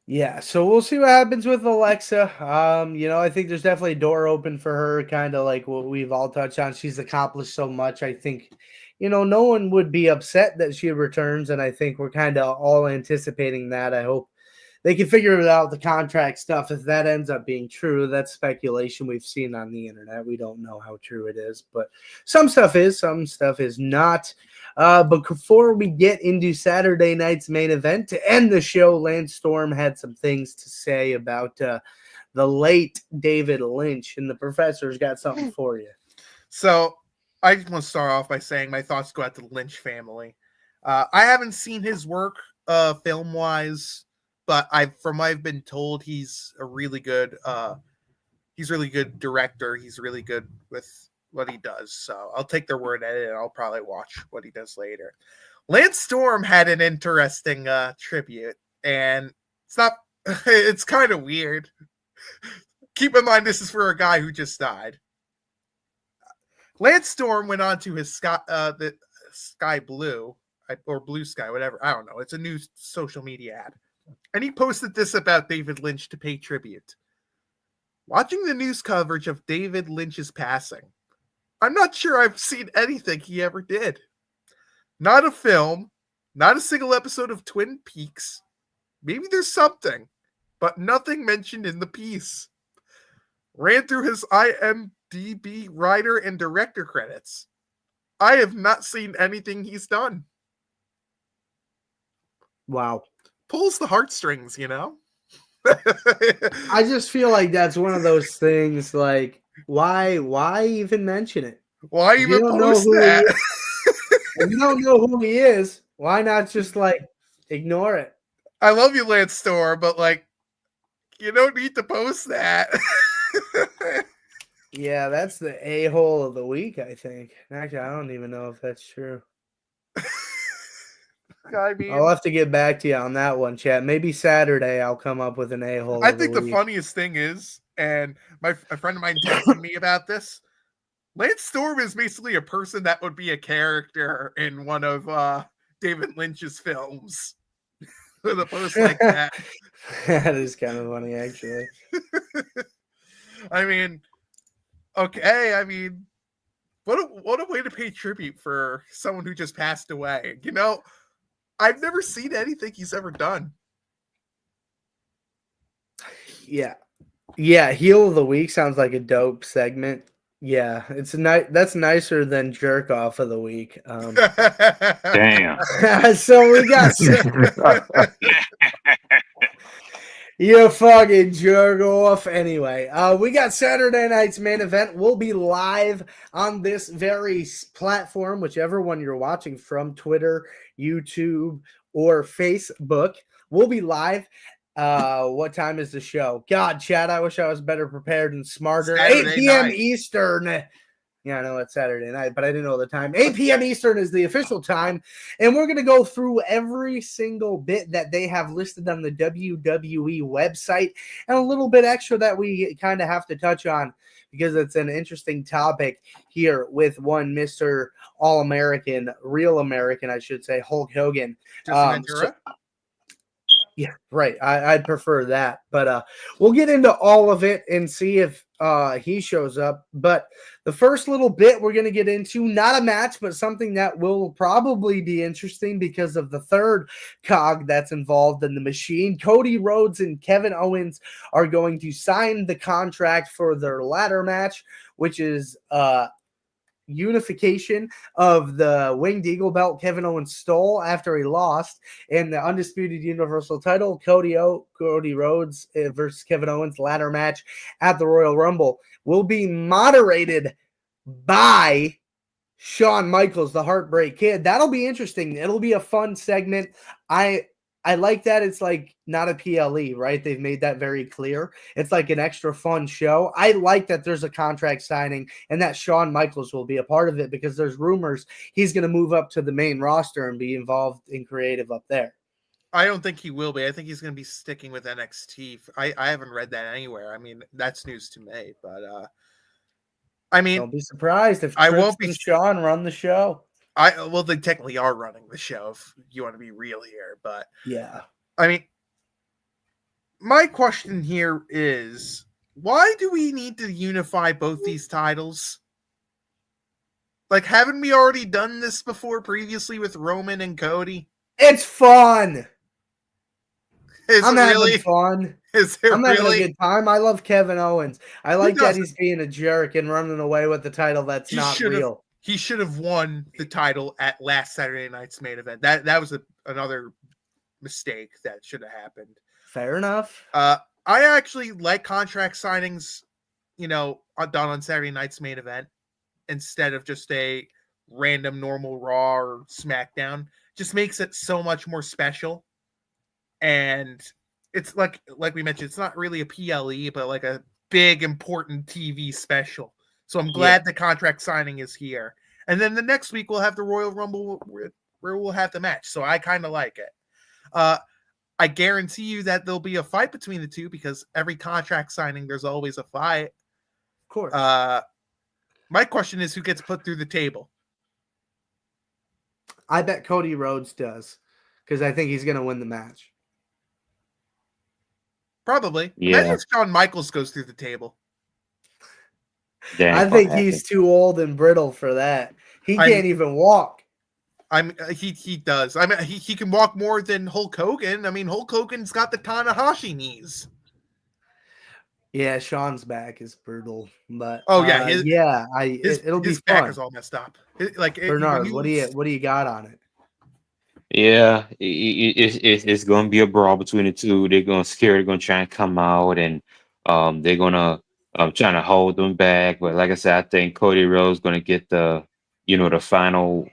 S4: Yeah, so we'll see what happens with Alexa. I think there's definitely a door open for her, kind of like what we've all touched on. She's accomplished so much. I think, no one would be upset that she returns, and I think we're kind of all anticipating that. I hope they can figure it out, the contract stuff. If that ends up being true, that's speculation we've seen on the internet. We don't know how true it is, but some stuff is, some stuff is not. But before we get into Saturday night's main event, to end the show, Lance Storm had some things to say about the late David Lynch, and the professor's got something for you.
S5: So I just want to start off by saying my thoughts go out to the Lynch family. I haven't seen his work film-wise, but from what I've been told, he's a really good director. He's really good with what he does. So I'll take their word at it, and I'll probably watch what he does later. Lance Storm had an interesting tribute, and it's kind of weird. Keep in mind, this is for a guy who just died. Lance Storm went on to his the Sky Blue, or Blue Sky, whatever. I don't know. It's a new social media ad. And he posted this about David Lynch to pay tribute. Watching the news coverage of David Lynch's passing, I'm not sure I've seen anything he ever did. Not a film, not a single episode of Twin Peaks. Maybe there's something, but nothing mentioned in the piece. Ran through his IMDb writer and director credits. I have not seen anything he's done.
S4: Wow.
S5: Pulls the heartstrings,
S4: I just feel like that's one of those things, like, why even mention it?
S5: Why even post that?
S4: If you don't know who he is, why not just, ignore it?
S5: I love you, Lance Storm, but, you don't need to post that.
S4: Yeah, that's the a-hole of the week, I think. Actually, I don't even know if that's true. I'll have to get back to you on that one, chat. Maybe Saturday I'll come up with an a-hole.
S5: I think the funniest thing is, and a friend of mine texted me about this, Lance Storm is basically a person that would be a character in one of David Lynch's films. With a post like that.
S4: That is kind of funny, actually.
S5: I mean, okay, what a way to pay tribute for someone who just passed away. I've never seen anything he's ever done.
S4: Yeah. Yeah, heel of the week sounds like a dope segment. Yeah, it's that's nicer than jerk off of the week.
S6: Damn.
S4: So we got you fucking jerk off. Anyway, we got Saturday night's main event. We'll be live on this very platform, whichever one you're watching from, Twitter, YouTube, or Facebook. We'll be live. What time is the show? God, Chad, I wish I was better prepared and smarter.
S5: Saturday
S4: 8 p.m.
S5: night.
S4: Eastern. Yeah, I know it's Saturday night, but I didn't know the time. 8 p.m. Eastern is the official time, and we're going to go through every single bit that they have listed on the WWE website and a little bit extra that we kind of have to touch on because it's an interesting topic here with one Mr. All-American, real American, I should say, Hulk Hogan. Yeah, right. I'd prefer that, but we'll get into all of it and see if he shows up. But the first little bit we're going to get into, not a match, but something that will probably be interesting because of the third cog that's involved in the machine. Cody Rhodes and Kevin Owens are going to sign the contract for their ladder match, which is unification of the Winged Eagle belt Kevin Owens stole after he lost, and the undisputed Universal title Cody Rhodes versus Kevin Owens ladder match at the Royal Rumble will be moderated by Shawn Michaels, the Heartbreak Kid. That'll be interesting. It'll be a fun segment. I like that it's like not a PLE, right? They've made that very clear. It's like an extra fun show. I like that there's a contract signing and that Shawn Michaels will be a part of it because there's rumors he's going to move up to the main roster and be involved in creative up there.
S5: I don't think he will be. I think he's going to be sticking with NXT. I haven't read that anywhere. I mean, that's news to me, but I mean,
S4: don't be surprised if
S5: I won't be.
S4: Shawn run the show.
S5: Well, they technically are running the show if you want to be real here, but
S4: yeah.
S5: I mean, my question here is, why do we need to unify both these titles? Like, haven't we already done this before previously with Roman and Cody?
S4: It's fun. I'm
S5: really
S4: having fun.
S5: I'm
S4: having a good time. I love Kevin Owens. I like that he's being a jerk and running away with the title that's not real.
S5: He should have won the title at last Saturday night's main event. That was another mistake that should have happened.
S4: Fair enough.
S5: I actually like contract signings, done on Saturday night's main event instead of just a random normal Raw or SmackDown. Just makes it so much more special. And it's like we mentioned, it's not really a PLE, but like a big important TV special. So I'm glad the contract signing is here. And then the next week we'll have the Royal Rumble where we'll have the match. So I kind of like it. I guarantee you that there'll be a fight between the two because every contract signing, there's always a fight.
S4: Of course.
S5: My question is, who gets put through the table?
S4: I bet Cody Rhodes does because I think he's going to win the match.
S5: Probably.
S6: Yeah.
S5: Imagine if Shawn Michaels goes through the table.
S4: I think he's too old and brittle for that. He can't even walk.
S5: He does. I mean, he can walk more than Hulk Hogan. I mean, Hulk Hogan's got the Tanahashi knees.
S4: Yeah, Shawn's back is brutal, but
S5: it'll be
S4: his
S5: back
S4: fun.
S5: is all messed up.
S4: Bernard, what do you got on it?
S6: Yeah, it's going to be a brawl between the two. They're going to scare. They're going to try and come out, and they're going to trying to hold them back. But like I said, I think Cody Rhodes going to get the final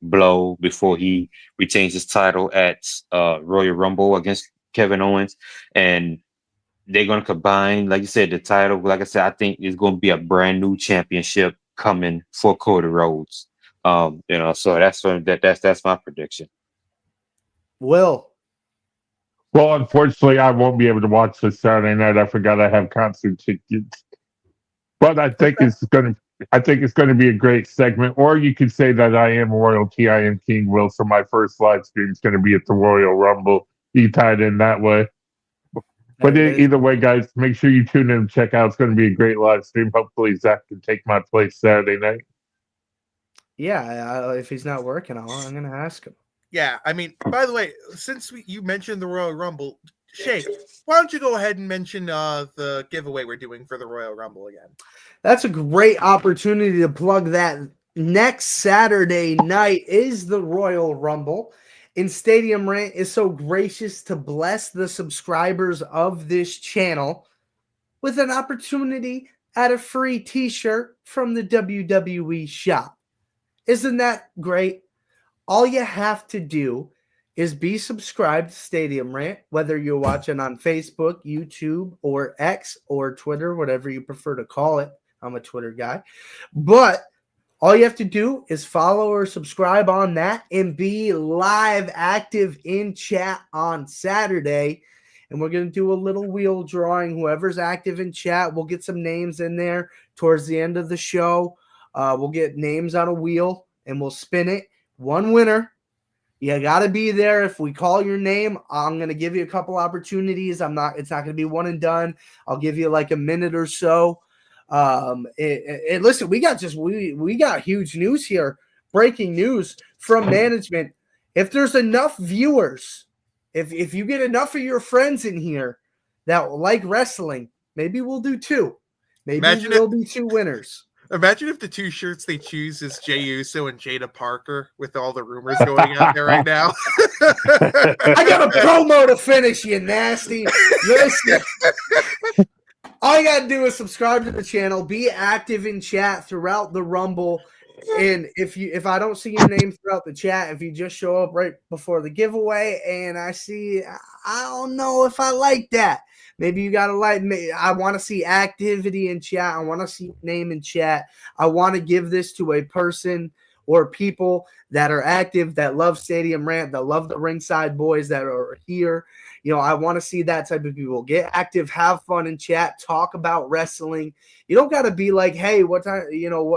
S6: blow before he retains his title at Royal Rumble against Kevin Owens, and they're going to combine, like you said, the title. Like I said, I think it's going to be a brand new championship coming for Cody Rhodes. So that's my prediction.
S3: Well, unfortunately, I won't be able to watch this Saturday night. I forgot I have concert tickets, but I think it's going to be a great segment. Or you could say that I am royalty. I am King Will. So my first live stream is going to be at the Royal Rumble. You tied in that way. But either way, guys, make sure you tune in and check out. It's going to be a great live stream. Hopefully, Zach can take my place Saturday night.
S4: Yeah, if he's not working, I'm going to ask him.
S5: Yeah, I mean, by the way, since you mentioned the Royal Rumble, Shay, why don't you go ahead and mention the giveaway we're doing for the Royal Rumble again?
S4: That's a great opportunity to plug that. Next Saturday night is the Royal Rumble, and Stadium Rant is so gracious to bless the subscribers of this channel with an opportunity at a free t-shirt from the WWE shop. Isn't that great? All you have to do is be subscribed to Stadium Rant, whether you're watching on Facebook, YouTube, or X, or Twitter, whatever you prefer to call it. I'm a Twitter guy. But all you have to do is follow or subscribe on that and be live active in chat on Saturday. And we're going to do a little wheel drawing. Whoever's active in chat, we'll get some names in there towards the end of the show. We'll get names on a wheel and we'll spin it. One winner. You got to be there. If we call your name, I'm going to give you a couple opportunities. It's not going to be one and done. I'll give you like a minute or so. Listen, we got huge news here. Breaking news from management. If there's enough viewers, if you get enough of your friends in here that like wrestling, maybe we'll do two. Maybe there'll be two winners.
S5: Imagine if the two shirts they choose is Jey Uso and Jada Parker with all the rumors going out there right now.
S4: I got a promo to finish, you nasty. Listen. All you got to do is subscribe to the channel, be active in chat throughout the Rumble. And if I don't see your name throughout the chat, if you just show up right before the giveaway and I don't know if I like that. Maybe you got to like me. I want to see activity in chat. I want to see your name in chat. I want to give this to a person or people that are active, that love Stadium Rant, that love the Ringside Boys that are here. You know, I want to see that type of people. Get active, have fun in chat, talk about wrestling. You don't got to be like, hey, what time,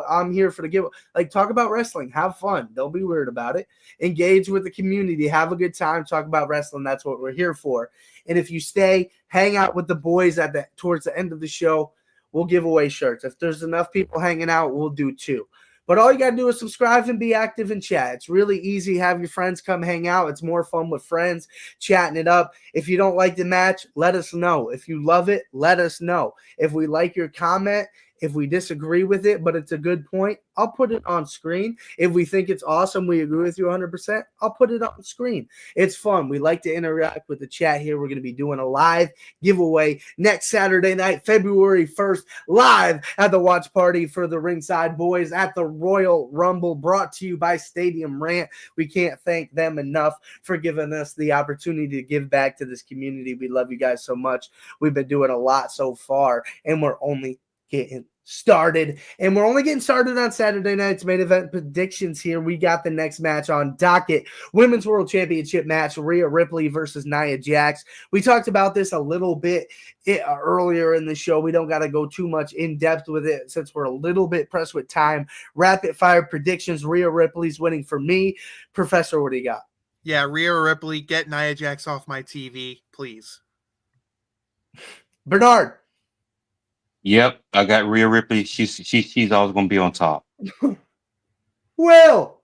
S4: I'm here for the giveaway. Like, talk about wrestling, have fun. Don't be weird about it. Engage with the community, have a good time, talk about wrestling. That's what we're here for. And if you stay, hang out with the boys towards the end of the show, we'll give away shirts. If there's enough people hanging out, we'll do two. But all you got to do is subscribe and be active in chat. It's really easy. Have your friends come hang out. It's more fun with friends, chatting it up. If you don't like the match, let us know. If you love it, let us know. If we like your comment, if we disagree with it, but it's a good point, I'll put it on screen. If we think it's awesome, we agree with you 100%, I'll put it on screen. It's fun. We like to interact with the chat here. We're going to be doing a live giveaway next Saturday night, February 1st, live at the watch party for the Ringside Boys at the Royal Rumble, brought to you by Stadium Rant. We can't thank them enough for giving us the opportunity to give back to this community. We love you guys so much. We've been doing a lot so far, and we're only getting started. And we're only getting started on Saturday night's main event predictions here. We got the next match on docket. Women's World Championship match, Rhea Ripley versus Nia Jax. We talked about this a little bit earlier in the show. We don't got to go too much in depth with it since we're a little bit pressed with time. Rapid fire predictions. Rhea Ripley's winning for me. Professor, what do you got?
S5: Yeah, Rhea Ripley, get Nia Jax off my TV, please.
S4: Bernard.
S6: Yep, I got Rhea Ripley. She's always gonna be on top.
S4: Will.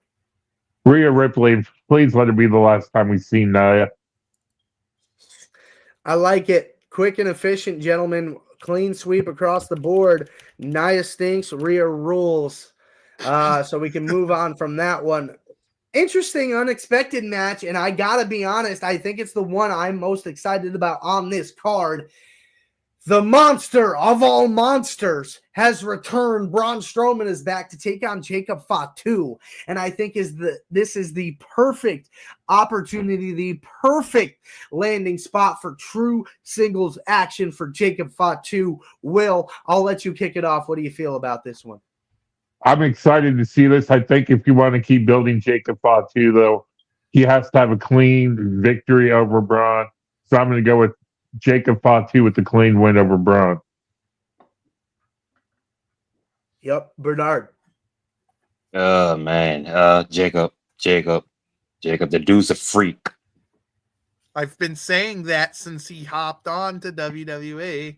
S3: Rhea Ripley, please let it be the last time we see Nia.
S4: I like it. Quick and efficient, gentlemen. Clean sweep across the board. Nia stinks. Rhea rules. So we can move on from that one. Interesting, unexpected match, and I gotta be honest, I think it's the one I'm most excited about on this card. The monster of all monsters has returned. Braun Strowman is back to take on Jacob Fatu. And I think this is the perfect opportunity, the perfect landing spot for true singles action for Jacob Fatu. Will, I'll let you kick it off. What do you feel about this one?
S3: I'm excited to see this. I think if you want to keep building Jacob Fatu, though, he has to have a clean victory over Braun. So I'm going to go with Jacob Fatu with the clean win over Braun.
S4: Yep, Bernard.
S6: Man, Jacob, the dude's a freak.
S5: I've been saying that since he hopped on to WWE.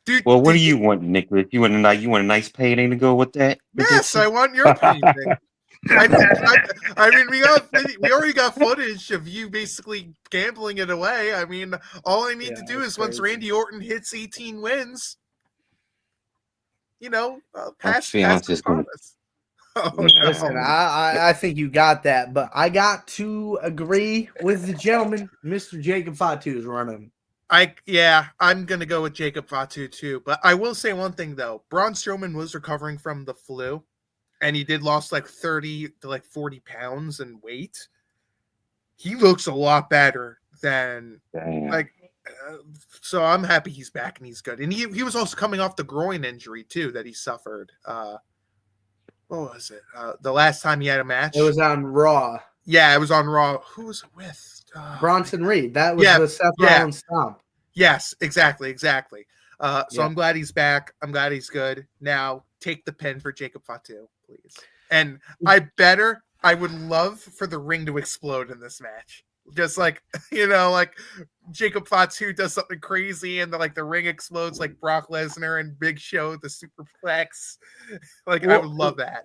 S5: Dude,
S6: well, what do you want, Nicholas? You want a nice payday to go with that?
S5: Yes, I want your payday. I mean, we already got footage of you basically gambling it away. I mean, all I need to do is once Randy Orton hits 18 wins, pass the promise.
S4: Listen, I think you got that, but I got to agree with the gentleman, Mr. Jacob Fatu is running.
S5: I'm gonna go with Jacob Fatu too. But I will say one thing though: Braun Strowman was recovering from the flu, and he did lost like 30 to like 40 pounds in weight. He looks a lot better than so I'm happy he's back and he's good. And he was also coming off the groin injury too that he suffered. What was it? The last time he had a match?
S4: It was on Raw.
S5: Yeah, it was on Raw. Who was it with?
S4: Bronson Reed. That was the Seth Rollins stomp.
S5: Yes, exactly. So I'm glad he's back. I'm glad he's good. Now take the pin for Jacob Fatu, please. And I would love for the ring to explode in this match. Just like, like Jacob Fatu does something crazy and the ring explodes like Brock Lesnar and Big Show, the superplex. I would love that.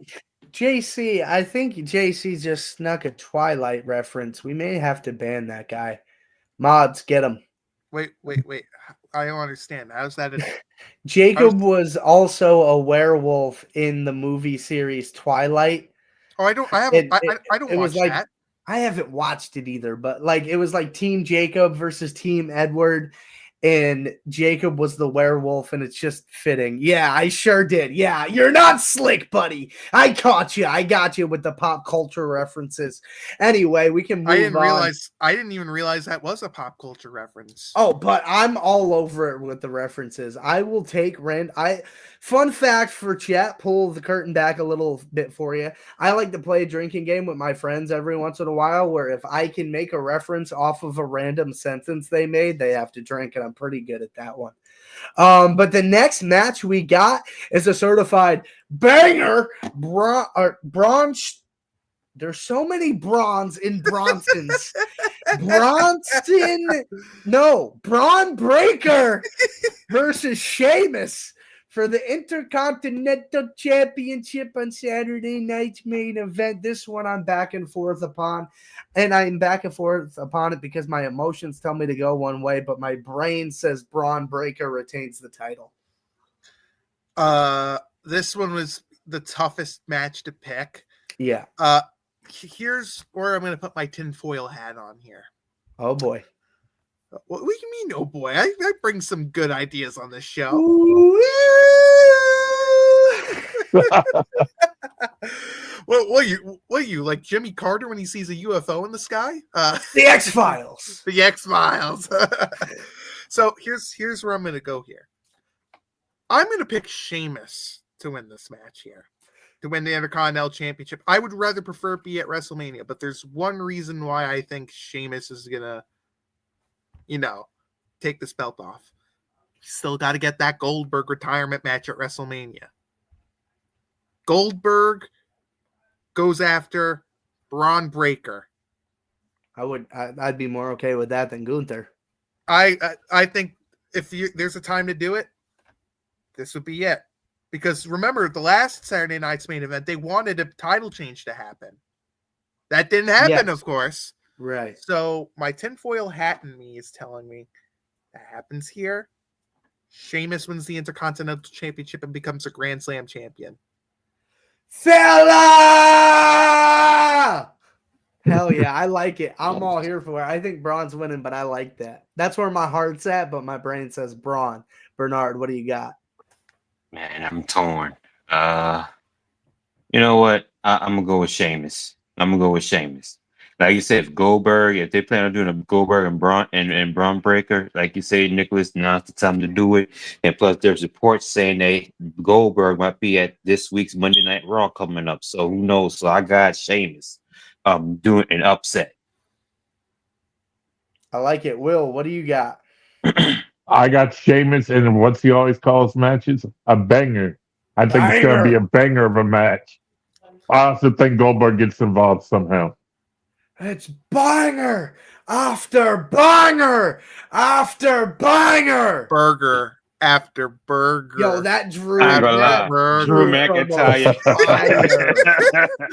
S4: JC, I think JC just snuck a Twilight reference. We may have to ban that guy. Mods, get him.
S5: Wait. I don't understand. How's that?
S4: Jacob was also a werewolf in the movie series Twilight.
S5: Oh, I don't watch that.
S4: I haven't watched it either, but it was like Team Jacob versus Team Edward, and Jacob was the werewolf, and it's just fitting. Yeah, I sure did. Yeah, you're not slick, buddy. I caught you. I got you with the pop culture references. Anyway, we can move on.
S5: I didn't even realize that was a pop culture reference.
S4: Oh, but I'm all over it with the references. I will take Fun fact for chat, pull the curtain back a little bit for you. I like to play a drinking game with my friends every once in a while where if I can make a reference off of a random sentence they made, they have to drink, and I'm pretty good at that one. But the next match we got is a certified banger. There's so many Brawns in Bronsons. Braun Breaker versus Sheamus for the Intercontinental Championship on Saturday night's main event. This one I'm back and forth upon, and I'm back and forth upon it because my emotions tell me to go one way, but my brain says Braun Breaker retains the title.
S5: This one was the toughest match to pick.
S4: Yeah.
S5: Here's where I'm going to put my tinfoil hat on here.
S4: Oh, boy.
S5: What do you mean, oh, boy? I bring some good ideas on this show. What you like Jimmy Carter when he sees a UFO in the sky?
S4: The X-Files.
S5: The X-Files. So here's where I'm going to go here. I'm going to pick Sheamus to win this match here. To win the Intercontinental Championship. I would rather prefer it be at WrestleMania, but there's one reason why I think Sheamus is gonna, take this belt off. Still got to get that Goldberg retirement match at WrestleMania. Goldberg goes after Braun Breaker.
S4: I'd be more okay with that than Gunther.
S5: I think if there's a time to do it, this would be it. Because remember, the last Saturday night's main event, they wanted a title change to happen. That didn't happen, of course.
S4: Right.
S5: So my tinfoil hat in me is telling me that happens here. Sheamus wins the Intercontinental Championship and becomes a Grand Slam champion.
S4: Fella! Hell yeah, I like it. I'm all here for it. I think Braun's winning, but I like that. That's where my heart's at, but my brain says Braun. Bernard, what do you got?
S6: Man, I'm torn. You know what? I'm gonna go with Sheamus. Like you said, if they plan on doing a Goldberg and Braun Breaker, like you say, Nicholas, now's the time to do it. And plus, there's reports saying that Goldberg might be at this week's Monday Night Raw coming up. So who knows? So I got Sheamus doing an upset.
S4: I like it. Will, what do you got?
S3: I got Sheamus, and what's he always calls matches? A banger. I think it's going to be a banger of a match. I also think Goldberg gets involved somehow.
S4: It's banger after banger after banger.
S5: Burger after burger.
S4: Yo, that Drew.
S6: Drew McIntyre.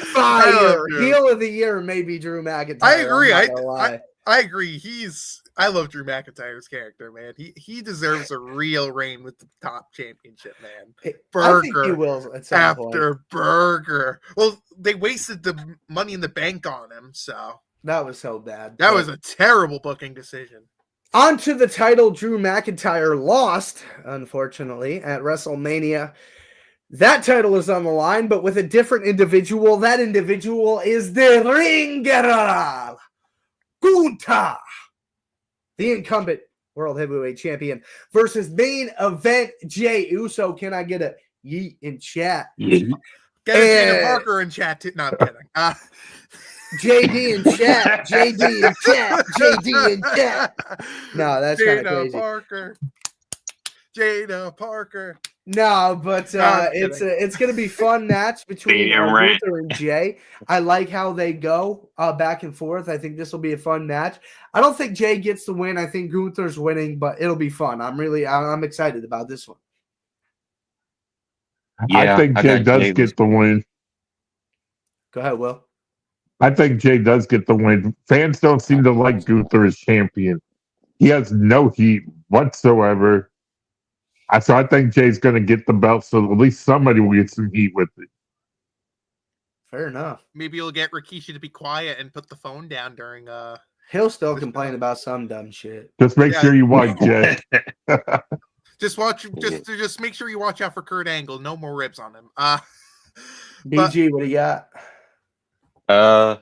S4: Fire. Heel of the year, maybe Drew McIntyre.
S5: I agree. I agree. I love Drew McIntyre's character, man. He deserves a real reign with the top championship, man. Burger.
S4: I think he will at some
S5: after
S4: point.
S5: Burger. Well, they wasted the Money in the Bank on him, so
S4: that was so bad.
S5: That was a terrible booking decision.
S4: On to the title Drew McIntyre lost, unfortunately, at WrestleMania. That title is on the line, but with a different individual. That individual is the Ring General, Gunther, the incumbent World Heavyweight Champion, versus main event Jey Uso. Can I get a yeet in chat?
S5: Get a Dana Parker in chat, too. No, I'm kidding.
S4: JD in chat. JD in chat. JD in chat. No, that's kind of crazy.
S5: Jada Parker.
S4: No, but it's gonna be fun match between Gunther and Jay. I like how they go back and forth. I think this will be a fun match. I don't think Jay gets the win. I think Gunther's winning, but it'll be fun. I'm excited about this one.
S3: Yeah, I think Jay does get the win.
S4: Go ahead, Will.
S3: I think Jay does get the win. Fans don't seem to like Gunther as champion. He has no heat whatsoever. So I think Jay's going to get the belt, so at least somebody will get some heat with it.
S4: Fair enough.
S5: Maybe you'll get Rikishi to be quiet and put the phone down during.
S4: He'll still complain about some dumb shit.
S3: Just make sure you watch Jay.
S5: Just make sure you watch out for Kurt Angle. No more ribs on him.
S4: BG, what do you got?
S6: I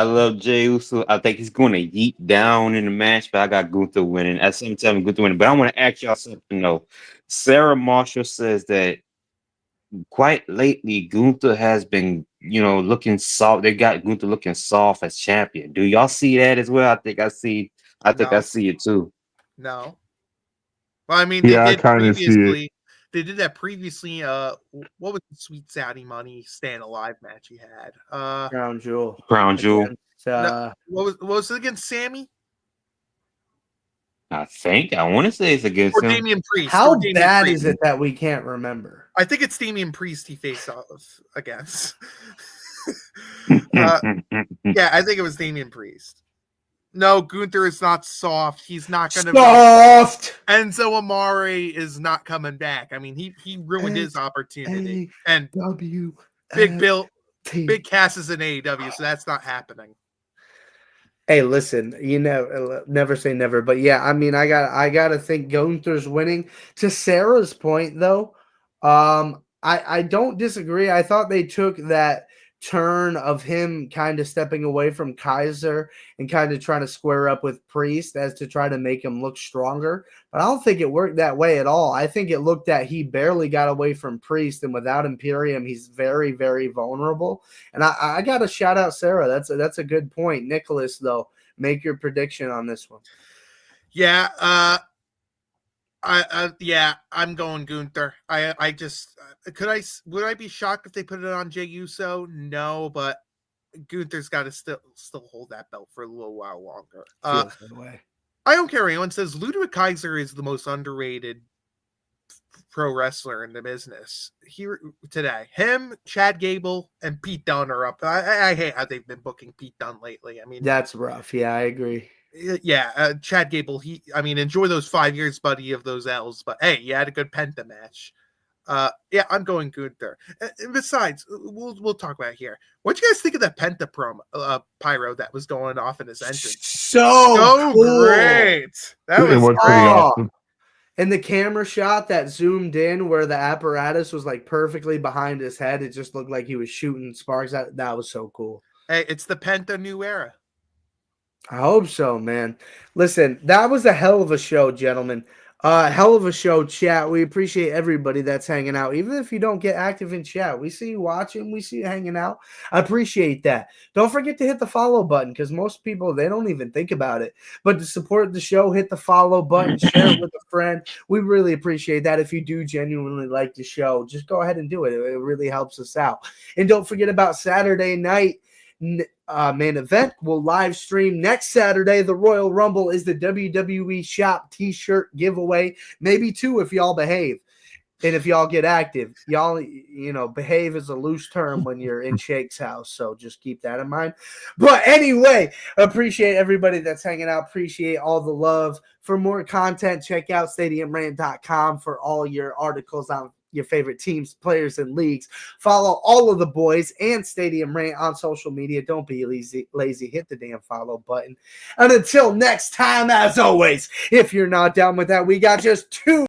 S6: love Jey Uso. I think he's going to yeet down in the match, but I got Gunther winning. At the same time, Gunther winning. But I want to ask y'all something though. Sarah Marshall says that quite lately Gunther has been, looking soft. They got Gunther looking soft as champion. Do y'all see that as well? I think I see it too.
S5: No. Well, I mean,
S3: I kind of see it.
S5: They did that previously. What was the Sweet Saudi Money Staying Alive match he had?
S4: Crown Jewel.
S5: What was it against Sammy?
S6: I want to say it's against him.
S5: Damian Priest.
S4: How bad is it that we can't remember?
S5: I think it's Damian Priest he faced off against. Yeah, I think it was Damian Priest. No, Gunther is not soft. He's not going to
S4: soft.
S5: Enzo Amore is not coming back. I mean, he ruined his opportunity. And Big Cass is in AEW, so that's not happening.
S4: Hey, listen, never say never, but yeah, I mean, I gotta think Gunther's winning. To Sarah's point, though, I don't disagree. I thought they took that turn of him kind of stepping away from Kaiser and kind of trying to square up with Priest as to try to make him look stronger. But I don't think it worked that way at all. I think it looked that he barely got away from Priest, and without Imperium, he's very, very vulnerable. And I got to shout out Sarah. That's a good point. Nicholas, though, make your prediction on this one.
S5: Yeah, I'm going Gunther. Would I be shocked if they put it on Jey Uso? No, but Gunther's got to still hold that belt for a little while longer. I don't care. Anyone says Ludwig Kaiser is the most underrated pro wrestler in the business here today. Him, Chad Gable, and Pete Dunne are up. I hate how they've been booking Pete Dunne lately. I mean,
S4: that's rough. Yeah, I agree.
S5: Yeah, Chad Gable. Enjoy those 5 years, buddy, of those L's. But hey, you had a good Penta match. Yeah, I'm going Gunther. And besides, we'll talk about it here. What do you guys think of that Penta promo, pyro that was going off in his entrance?
S4: So cool.
S5: Great. That was
S3: pretty awesome.
S4: And the camera shot that zoomed in where the apparatus was like perfectly behind his head, it just looked like he was shooting sparks. That was so cool.
S5: Hey, it's the Penta new era.
S4: I hope so, man. Listen, that was a hell of a show, gentlemen. Hell of a show, chat. We appreciate everybody that's hanging out. Even if you don't get active in chat, we see you watching. We see you hanging out. I appreciate that. Don't forget to hit the follow button because most people, they don't even think about it. But to support the show, hit the follow button, share it with a friend. We really appreciate that. If you do genuinely like the show, just go ahead and do it. It really helps us out. And don't forget about Saturday night. main event will live stream next Saturday. The Royal Rumble is the WWE Shop t-shirt giveaway. Maybe 2 if y'all behave. And if y'all get active, y'all, behave is a loose term when you're in Shake's house. So just keep that in mind. But anyway, appreciate everybody that's hanging out. Appreciate all the love. For more content, check out stadiumrant.com for all your articles on your favorite teams, players, and leagues. Follow all of the boys and Stadium Rant on social media. Don't be lazy. Hit the damn follow button. And until next time, as always, if you're not down with that, we got just 2